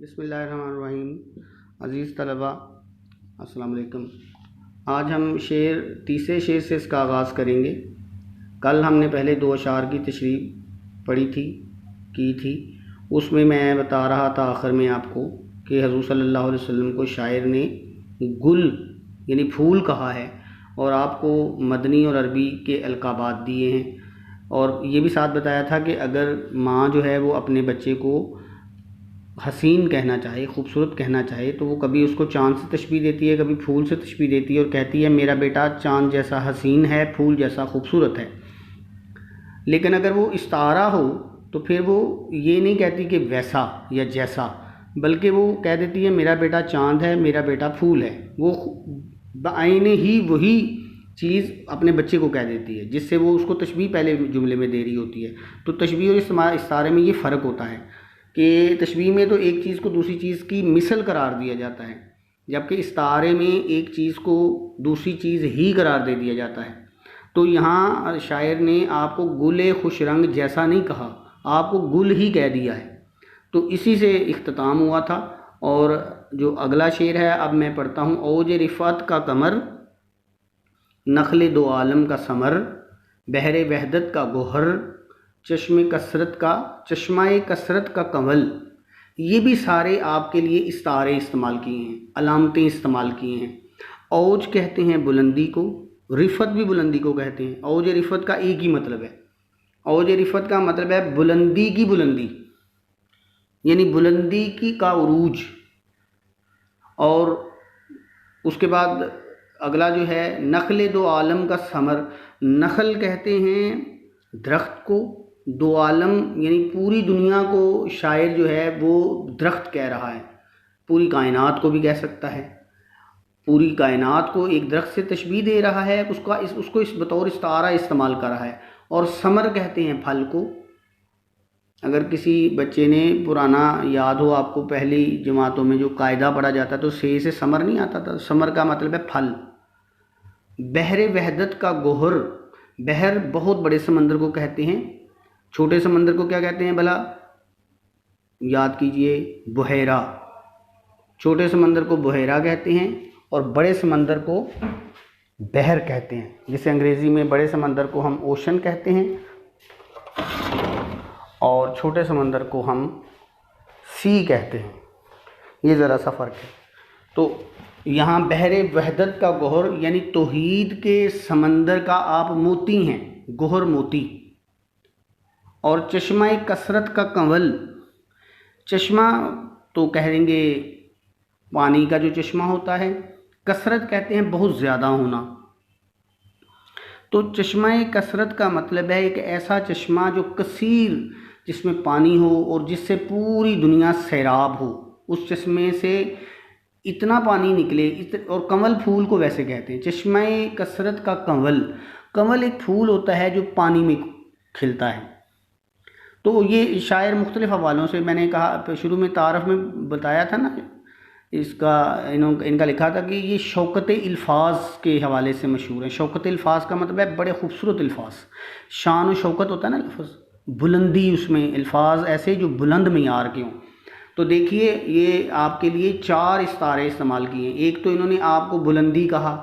بسم اللہ الرحمن الرحیم۔ عزیز طلبہ السلام علیکم۔ آج ہم تیسرے شعر سے اس کا آغاز کریں گے۔ کل ہم نے پہلے 2 اشعار کی تشریح پڑھی تھی۔ اس میں میں بتا رہا تھا آخر میں آپ کو کہ حضور صلی اللہ علیہ وسلم کو شاعر نے گل یعنی پھول کہا ہے، اور آپ کو مدنی اور عربی کے القابات دیے ہیں، اور یہ بھی ساتھ بتایا تھا کہ اگر ماں جو ہے وہ اپنے بچے کو حسین کہنا چاہے، خوبصورت کہنا چاہے، تو وہ کبھی اس کو چاند سے تشبیہ دیتی ہے، کبھی پھول سے تشبیہ دیتی ہے، اور کہتی ہے میرا بیٹا چاند جیسا حسین ہے، پھول جیسا خوبصورت ہے۔ لیکن اگر وہ استعارہ ہو تو پھر وہ یہ نہیں کہتی کہ ویسا یا جیسا، بلکہ وہ کہہ دیتی ہے میرا بیٹا چاند ہے، میرا بیٹا پھول ہے۔ وہ بعین ہی وہی چیز اپنے بچے کو کہہ دیتی ہے، جس سے وہ اس کو تشبیہ پہلے جملے میں دے رہی ہوتی ہے۔ تو تشبیہ اور استعارے میں یہ فرق ہوتا ہے کہ تشبیہ میں تو ایک چیز کو دوسری چیز کی مثل قرار دیا جاتا ہے، جبکہ استعارے میں ایک چیز کو دوسری چیز ہی قرار دے دیا جاتا ہے۔ تو یہاں شاعر نے آپ کو گل خوش رنگ جیسا نہیں کہا، آپ کو گل ہی کہہ دیا ہے۔ تو اسی سے اختتام ہوا تھا، اور جو اگلا شعر ہے اب میں پڑھتا ہوں۔ اوج رفعت کا قمر، نخل دو عالم کا ثمر، بحر وحدت کا گوہر، چشمہ کثرت کا کنول۔ یہ بھی سارے آپ کے لیے استعارے استعمال کیے ہیں، علامتیں استعمال کیے ہیں۔ اوج کہتے ہیں بلندی کو، رفعت بھی بلندی کو کہتے ہیں۔ اوج رفعت کا ایک ہی مطلب ہے، اوج رفعت کا مطلب ہے بلندی کی بلندی، یعنی بلندی کی کا عروج۔ اور اس کے بعد اگلا جو ہے نخل دو عالم کا ثمر، نخل کہتے ہیں درخت کو، دو عالم یعنی پوری دنیا کو شاعر جو ہے وہ درخت کہہ رہا ہے، پوری کائنات کو بھی کہہ سکتا ہے۔ پوری کائنات کو ایک درخت سے تشبیہ دے رہا ہے، اس کو اس بطور استعارہ استعمال کر رہا ہے۔ اور ثمر کہتے ہیں پھل کو۔ اگر کسی بچے نے پرانا یاد ہو آپ کو، پہلی جماعتوں میں جو قاعدہ پڑھا جاتا تو سے ثمر نہیں آتا تھا، ثمر کا مطلب ہے پھل۔ بحر وحدت کا گوہر، بحر بہت بڑے سمندر کو کہتے ہیں، چھوٹے سمندر کو کیا کہتے ہیں بھلا؟ یاد کیجئے، بحیرہ۔ چھوٹے سمندر کو بحیرہ کہتے ہیں، اور بڑے سمندر کو بحر کہتے ہیں، جسے انگریزی میں بڑے سمندر کو ہم اوشن کہتے ہیں، اور چھوٹے سمندر کو ہم سی کہتے ہیں۔ یہ ذرا سا فرق ہے۔ تو یہاں بحر وحدت کا گوہر یعنی توحید کے سمندر کا آپ موتی ہیں، گوہر موتی۔ اور چشمہ کثرت کا کنول، چشمہ تو کہیں گے پانی کا جو چشمہ ہوتا ہے، کثرت کہتے ہیں بہت زیادہ ہونا۔ تو چشمہ کثرت کا مطلب ہے ایک ایسا چشمہ جو کثیر، جس میں پانی ہو اور جس سے پوری دنیا سیراب ہو، اس چشمے سے اتنا پانی نکلے۔ اور کنول پھول کو ویسے کہتے ہیں، چشمہ کثرت کا کنول۔ کنول ایک پھول ہوتا ہے جو پانی میں کھلتا ہے۔ تو یہ شاعر مختلف حوالوں سے، میں نے کہا شروع میں تعارف میں بتایا تھا نا، ان کا لکھا تھا کہ یہ شوکت الفاظ کے حوالے سے مشہور ہے۔ شوکت الفاظ کا مطلب ہے بڑے خوبصورت الفاظ، شان و شوکت ہوتا ہے نا لفظ، بلندی اس میں، الفاظ ایسے جو بلند معیار کے ہوں۔ تو دیکھیے یہ آپ کے لیے 4 استعارے استعمال کیے ہیں۔ ایک تو انہوں نے آپ کو بلندی کہا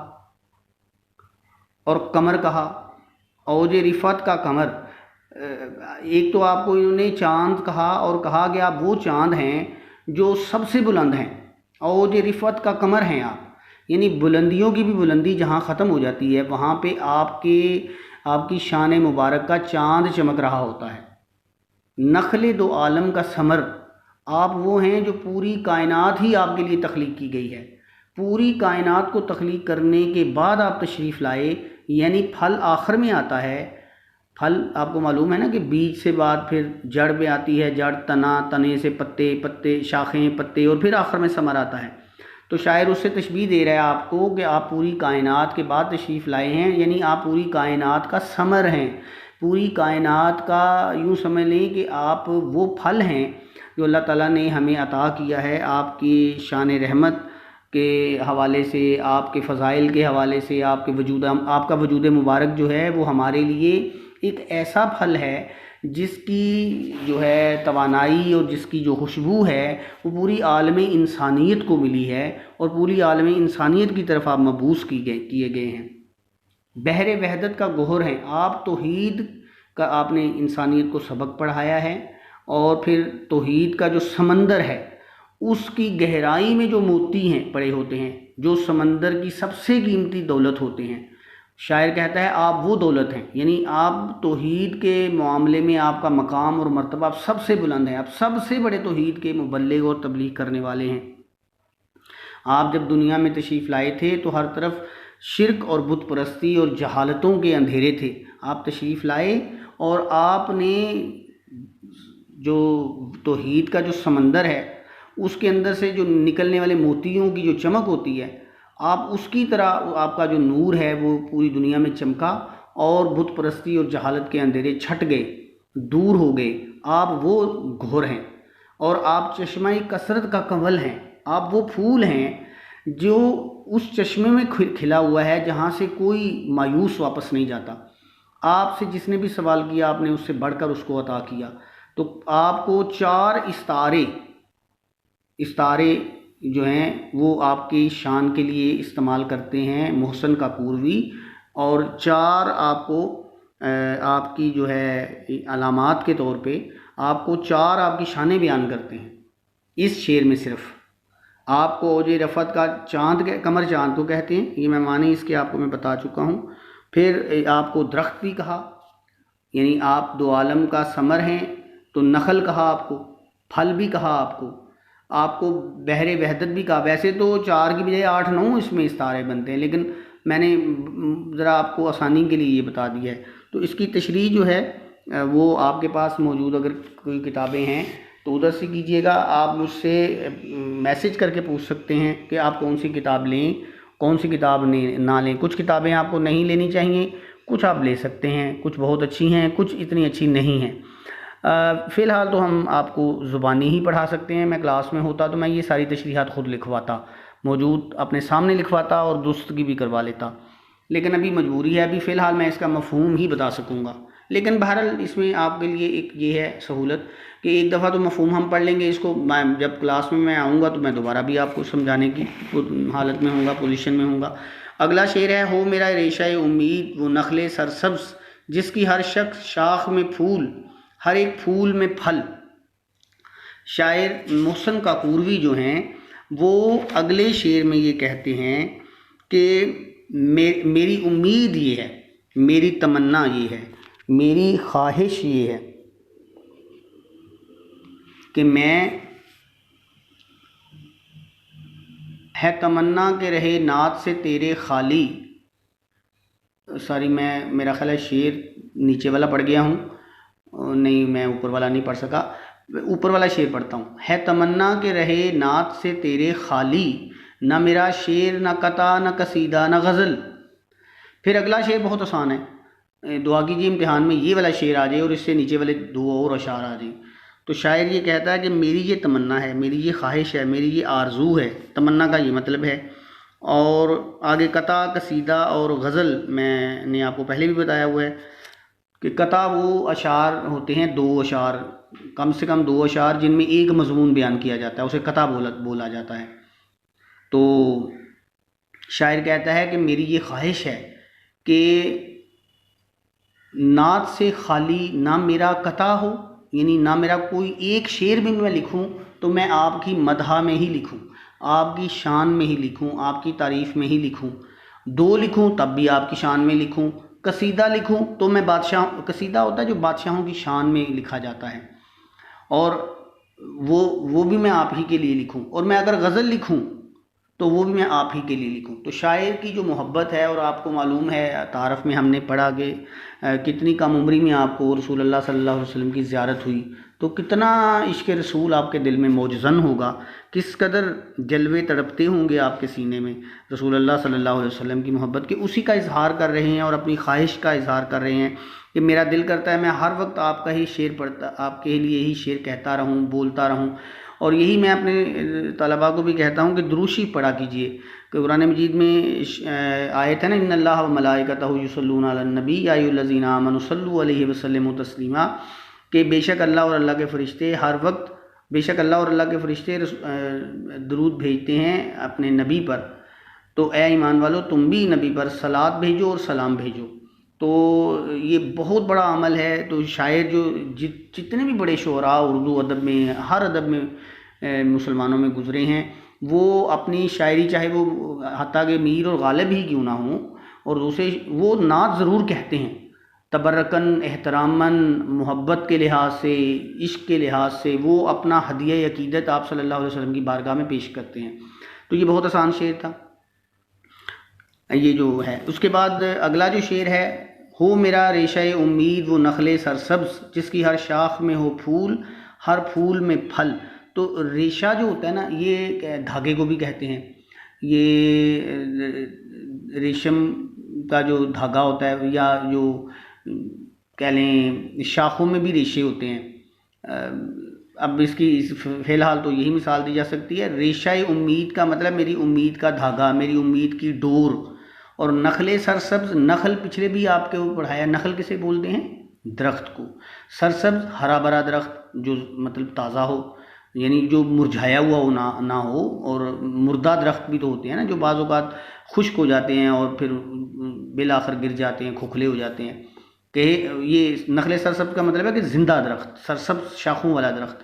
اور قمر کہا، اوج رفعت کا قمر۔ ایک تو آپ کو انہوں نے چاند کہا اور کہا کہ آپ وہ چاند ہیں جو سب سے بلند ہیں، اوج رفعت کا قمر ہیں آپ، یعنی بلندیوں کی بھی بلندی جہاں ختم ہو جاتی ہے وہاں پہ آپ کی شان مبارک کا چاند چمک رہا ہوتا ہے۔ نخل دو عالم کا ثمر، آپ وہ ہیں جو پوری کائنات ہی آپ کے لیے تخلیق کی گئی ہے۔ پوری کائنات کو تخلیق کرنے کے بعد آپ تشریف لائے، یعنی پھل آخر میں آتا ہے۔ پھل آپ کو معلوم ہے نا کہ بیج سے بعد پھر جڑ میں آتی ہے، جڑ، تنا، تنے سے پتے، پتے شاخیں، پتے، اور پھر آخر میں ثمر آتا ہے۔ تو شاعر اس سے تشبیہ دے رہا ہے آپ کو کہ آپ پوری کائنات کے بعد تشریف لائے ہیں، یعنی آپ پوری کائنات کا ثمر ہیں، پوری کائنات کا یوں سمجھ لیں کہ آپ وہ پھل ہیں جو اللہ تعالیٰ نے ہمیں عطا کیا ہے، آپ کی شان رحمت کے حوالے سے، آپ کے فضائل کے حوالے سے، آپ کا وجود مبارک جو ہے وہ ہمارے لیے ایک ایسا پھل ہے جس کی جو ہے توانائی اور جس کی جو خوشبو ہے وہ پوری عالم انسانیت کو ملی ہے اور پوری عالم انسانیت کی طرف آپ مبعوث کیے گئے ہیں۔ بحر وحدت کا گوہر ہیں آپ، توحید کا آپ نے انسانیت کو سبق پڑھایا ہے، اور پھر توحید کا جو سمندر ہے اس کی گہرائی میں جو موتی ہیں پڑے ہوتے ہیں، جو سمندر کی سب سے قیمتی دولت ہوتے ہیں۔ شاعر کہتا ہے آپ وہ دولت ہیں، یعنی آپ توحید کے معاملے میں آپ کا مقام اور مرتبہ آپ سب سے بلند ہے، آپ سب سے بڑے توحید کے مبلغ اور تبلیغ کرنے والے ہیں۔ آپ جب دنیا میں تشریف لائے تھے تو ہر طرف شرک اور بت پرستی اور جہالتوں کے اندھیرے تھے۔ آپ تشریف لائے اور آپ نے جو توحید کا جو سمندر ہے اس کے اندر سے جو نکلنے والے موتیوں کی جو چمک ہوتی ہے، آپ اس کی طرح آپ کا جو نور ہے وہ پوری دنیا میں چمکا اور بت پرستی اور جہالت کے اندھیرے چھٹ گئے، دور ہو گئے۔ آپ وہ گھور ہیں اور آپ چشمہ کثرت کا کنول ہیں، آپ وہ پھول ہیں جو اس چشمے میں کھلا ہوا ہے جہاں سے کوئی مایوس واپس نہیں جاتا۔ آپ سے جس نے بھی سوال کیا آپ نے اس سے بڑھ کر اس کو عطا کیا۔ تو آپ کو 4 استارے جو ہیں وہ آپ کی شان کے لیے استعمال کرتے ہیں، محسن کا پوروی، اور 4 آپ کو آپ کی جو ہے علامات کے طور پہ آپ کو 4 آپ کی شانیں بیان کرتے ہیں اس شعر میں۔ صرف آپ کو اوج رفعت کا چاند قمر چاند کو کہتے ہیں، یہ میں معنی اس کے آپ کو میں بتا چکا ہوں۔ پھر آپ کو درخت بھی کہا، یعنی آپ دو عالم کا ثمر ہیں، تو نخل کہا آپ کو، پھل بھی کہا آپ کو بحر وحدت بھی کہا۔ ویسے تو 4 کی بجائے 8-9 اس میں استارے بنتے ہیں، لیکن میں نے ذرا آپ کو آسانی کے لیے یہ بتا دیا ہے۔ تو اس کی تشریح جو ہے وہ آپ کے پاس موجود اگر کوئی کتابیں ہیں تو ادھر سے کیجیے گا۔ آپ مجھ سے میسج کر کے پوچھ سکتے ہیں کہ آپ کون سی کتاب لیں، کون سی کتاب نہ لیں۔ کچھ کتابیں آپ کو نہیں لینی چاہیے، کچھ آپ لے سکتے ہیں، کچھ بہت اچھی ہیں، کچھ اتنی اچھی نہیں ہیں۔ فی الحال تو ہم آپ کو زبانی ہی پڑھا سکتے ہیں۔ میں کلاس میں ہوتا تو میں یہ ساری تشریحات خود لکھواتا، موجود اپنے سامنے لکھواتا اور درستگی بھی کروا لیتا، لیکن ابھی مجبوری ہے، ابھی فی الحال میں اس کا مفہوم ہی بتا سکوں گا۔ لیکن بہرحال اس میں آپ کے لیے ایک یہ ہے سہولت کہ ایک دفعہ تو مفہوم ہم پڑھ لیں گے، اس کو میں جب کلاس میں آؤں گا تو میں دوبارہ بھی آپ کو سمجھانے کی حالت میں ہوں گا، پوزیشن میں ہوں گا۔ اگلا شعر ہے، ہو میرا ریشہ امید وہ نخل سرسبز جس کی ہر شخص شاخ میں پھول، ہر ایک پھول میں پھل۔ شاعر محسن کاکوروی جو ہیں وہ اگلے شعر میں یہ کہتے ہیں کہ میری امید یہ ہے، میری تمنا یہ ہے، میری خواہش یہ ہے کہ میں ہے تمنا کہ رہے نعت سے تیرے خالی۔ میرا خیال ہے شعر نیچے والا پڑھ گیا ہوں، نہیں میں اوپر والا نہیں پڑھ سکا، اوپر والا شعر پڑھتا ہوں۔ ہے تمنا کہ رہے نعت سے تیرے خالی، نہ میرا شعر نہ قطع نہ قصیدہ نہ غزل۔ پھر اگلا شعر بہت آسان ہے، دعا کیجیے امتحان میں یہ والا شعر آ جائے اور اس سے نیچے والے 2 اور اشعار آ جائیں۔ تو شاعر یہ کہتا ہے کہ میری یہ تمنا ہے، میری یہ خواہش ہے، میری یہ آرزو ہے، تمنا کا یہ مطلب ہے۔ اور آگے قطع، قصیدہ اور غزل میں نے آپ کو پہلے بھی بتایا ہوا ہے کہ قطع وہ اشعار ہوتے ہیں، 2 اشعار، کم سے کم 2 اشعار جن میں ایک مضمون بیان کیا جاتا ہے، اسے قطع بولا جاتا ہے۔ تو شاعر کہتا ہے کہ میری یہ خواہش ہے کہ نعت سے خالی نہ میرا قطع ہو، یعنی نہ میرا کوئی ایک شعر بھی میں لکھوں تو میں آپ کی مدح میں ہی لکھوں، آپ کی شان میں ہی لکھوں، آپ کی تعریف میں ہی لکھوں۔ 2 لکھوں تب بھی آپ کی شان میں لکھوں، قصیدہ لکھوں تو میں قصیدہ ہوتا ہے جو بادشاہوں کی شان میں لکھا جاتا ہے، اور وہ بھی میں آپ ہی کے لیے لکھوں، اور میں اگر غزل لکھوں تو وہ بھی میں آپ ہی کے لیے لکھوں۔ تو شاعر کی جو محبت ہے، اور آپ کو معلوم ہے تعارف میں ہم نے پڑھا کہ کتنی کم عمری میں آپ کو رسول اللہ صلی اللہ علیہ وسلم کی زیارت ہوئی، تو کتنا عشق رسول آپ کے دل میں موجزن ہوگا، کس قدر جلوے تڑپتے ہوں گے آپ کے سینے میں رسول اللہ صلی اللہ علیہ وسلم کی محبت کے، اسی کا اظہار کر رہے ہیں اور اپنی خواہش کا اظہار کر رہے ہیں کہ میرا دل کرتا ہے میں ہر وقت آپ کا ہی شعر پڑھتا، آپ کے لیے ہی شعر کہتا رہوں، بولتا رہوں۔ اور یہی میں اپنے طلباء کو بھی کہتا ہوں کہ دروشی پڑھا کیجئے، کہ قرآن مجید میں آیت ہے نا، ان اللہ و ملائکتہ یصلون علی النبی یا ایھا الذین آمنوا صلوا علیہ وسلموا تسلیما، کہ بے شک اللہ اور اللہ کے فرشتے ہر وقت بے شک اللہ اور اللہ کے فرشتے درود بھیجتے ہیں اپنے نبی پر، تو اے ایمان والو تم بھی نبی پر صلوات بھیجو اور سلام بھیجو۔ تو یہ بہت بڑا عمل ہے۔ تو شاعر جو جتنے بھی بڑے شعراء اردو ادب میں ہر ادب میں مسلمانوں میں گزرے ہیں، وہ اپنی شاعری چاہے وہ حتیٰ کہ میر اور غالب ہی کیوں نہ ہوں، اور اسے وہ نعت ضرور کہتے ہیں، تبرکن، احتراماً، محبت کے لحاظ سے، عشق کے لحاظ سے وہ اپنا ہدیہ عقیدت آپ صلی اللہ علیہ وسلم کی بارگاہ میں پیش کرتے ہیں۔ تو یہ بہت آسان شعر تھا یہ جو ہے۔ اس کے بعد اگلا جو شعر ہے، ہو میرا ریشہ امید وہ نخل سرسبز جس کی ہر شاخ میں ہو پھول، ہر پھول میں پھل۔ تو ریشہ جو ہوتا ہے نا، یہ دھاگے کو بھی کہتے ہیں، یہ ریشم کا جو دھاگا ہوتا ہے، یا جو کہہ لیں شاخوں میں بھی ریشے ہوتے ہیں۔ اب اس کی فی الحال تو یہی مثال دی جا سکتی ہے۔ ریشہ امید کا مطلب میری امید کا دھاگا، میری امید کی ڈور۔ اور نخل سرسبز، نخل پچھلے بھی آپ کے پڑھایا، نخل کسے بولتے ہیں؟ درخت کو۔ سرسبز ہرا بھرا درخت جو مطلب تازہ ہو، یعنی جو مرجھایا ہوا ہو نہ ہو، اور مردہ درخت بھی تو ہوتے ہیں نا جو بعض اوقات خشک ہو جاتے ہیں اور پھر بالآخر گر جاتے ہیں، کھوکھلے ہو جاتے ہیں، کہ یہ نخل سرسبز کا مطلب ہے کہ زندہ درخت، سرسبز شاخوں والا درخت۔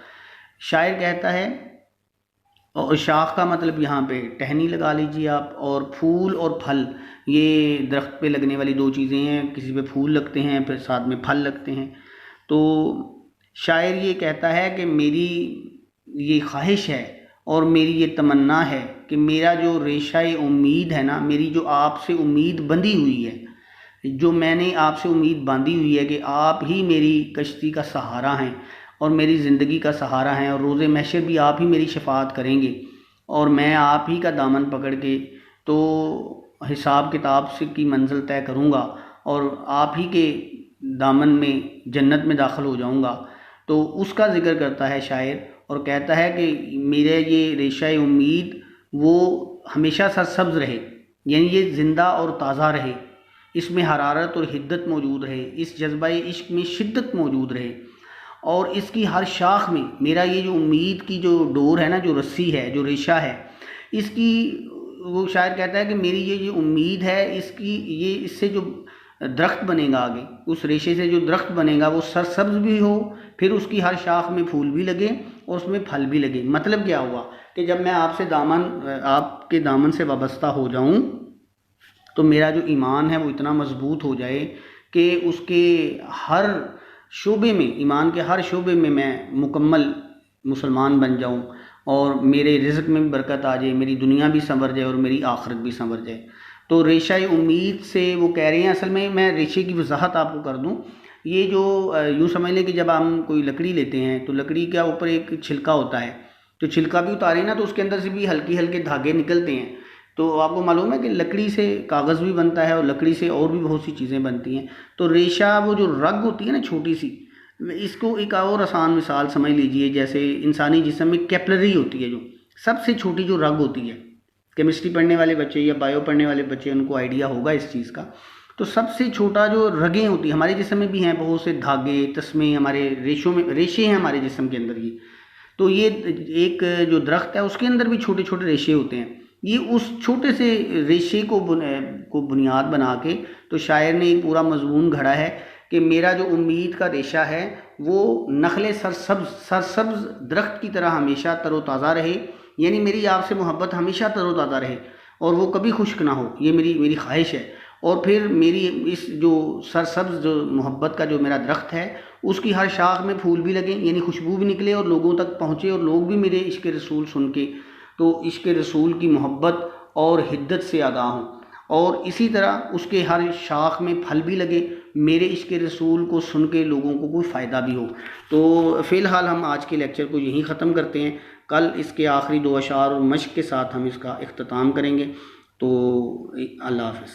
شاعر کہتا ہے، اور شاخ کا مطلب یہاں پہ ٹہنی لگا لیجیے آپ، اور پھول اور پھل یہ درخت پہ لگنے والی دو چیزیں ہیں، کسی پہ پھول لگتے ہیں پھر ساتھ میں پھل لگتے ہیں۔ تو شاعر یہ کہتا ہے کہ میری یہ خواہش ہے اور میری یہ تمنا ہے کہ میرا جو ریشہ امید ہے نا، میری جو آپ سے امید بندھی ہوئی ہے، جو میں نے آپ سے امید باندھی ہوئی ہے کہ آپ ہی میری کشتی کا سہارا ہیں اور میری زندگی کا سہارا ہیں، اور روز محشر بھی آپ ہی میری شفاعت کریں گے، اور میں آپ ہی کا دامن پکڑ کے تو حساب کتاب سے کی منزل طے کروں گا، اور آپ ہی کے دامن میں جنت میں داخل ہو جاؤں گا۔ تو اس کا ذکر کرتا ہے شاعر، اور کہتا ہے کہ میرے یہ ریشہ امید وہ ہمیشہ سرسبز رہے، یعنی یہ زندہ اور تازہ رہے، اس میں حرارت اور حدت موجود رہے، اس جذبہ عشق میں شدت موجود رہے، اور اس کی ہر شاخ میں میرا یہ جو امید کی جو ڈور ہے نا، جو رسی ہے، جو ریشہ ہے، اس کی وہ شاعر کہتا ہے کہ میری یہ جو امید ہے، اس سے جو درخت بنے گا، آگے اس ریشے سے جو درخت بنے گا وہ سرسبز بھی ہو، پھر اس کی ہر شاخ میں پھول بھی لگے اور اس میں پھل بھی لگے۔ مطلب کیا ہوا کہ جب میں آپ کے دامن سے وابستہ ہو جاؤں تو میرا جو ایمان ہے وہ اتنا مضبوط ہو جائے کہ اس کے ہر شعبے میں، ایمان کے ہر شعبے میں مکمل مسلمان بن جاؤں، اور میرے رزق میں بھی برکت آ جائے، میری دنیا بھی سنور جائے اور میری آخرت بھی سنور جائے۔ تو ریشہ امید سے وہ کہہ رہے ہیں، اصل میں ریشے کی وضاحت آپ کو کر دوں، یہ جو یوں سمجھ لیں کہ جب ہم کوئی لکڑی لیتے ہیں تو لکڑی کے اوپر ایک چھلکا ہوتا ہے، تو چھلکا بھی اتارے نا تو اس کے اندر سے بھی ہلکے ہلکے دھاگے نکلتے ہیں۔ تو آپ کو معلوم ہے کہ لکڑی سے کاغذ بھی بنتا ہے اور لکڑی سے اور بھی بہت سی چیزیں بنتی ہیں۔ تو ریشہ وہ جو رگ ہوتی ہے نا چھوٹی سی، اس کو ایک اور آسان مثال سمجھ لیجئے، جیسے انسانی جسم میں کیپلری ہوتی ہے، جو سب سے چھوٹی جو رگ ہوتی ہے، کیمسٹری پڑھنے والے بچے یا بایو پڑھنے والے بچے ان کو آئیڈیا ہوگا اس چیز کا۔ تو سب سے چھوٹا جو رگیں ہوتی ہیں ہمارے جسم میں بھی ہیں، بہت سے دھاگے تسمے ہمارے ریشے ہیں ہمارے جسم کے اندر۔ یہ تو یہ ایک جو درخت ہے اس کے اندر بھی چھوٹے چھوٹے ریشے ہوتے ہیں۔ یہ اس چھوٹے سے ریشے کو بنیاد بنا کے تو شاعر نے ایک پورا مضمون گھڑا ہے کہ میرا جو امید کا ریشہ ہے وہ نخل سرسبز درخت کی طرح ہمیشہ تر و تازہ رہے، یعنی میری آپ سے محبت ہمیشہ تر و تازہ رہے اور وہ کبھی خشک نہ ہو، یہ میری خواہش ہے۔ اور پھر میری اس جو سرسبز جو محبت کا جو میرا درخت ہے اس کی ہر شاخ میں پھول بھی لگیں، یعنی خوشبو بھی نکلے اور لوگوں تک پہنچے، اور لوگ بھی میرے عشق رسول سن کے تو عشق رسول کی محبت اور حدت سے آگاہ ہوں، اور اسی طرح اس کے ہر شاخ میں پھل بھی لگے، میرے عشق رسول کو سن کے لوگوں کو کوئی فائدہ بھی ہو۔ تو فی الحال ہم آج کے لیکچر کو یہیں ختم کرتے ہیں، کل اس کے آخری 2 اشعار اور مشق کے ساتھ ہم اس کا اختتام کریں گے۔ تو اللہ حافظ۔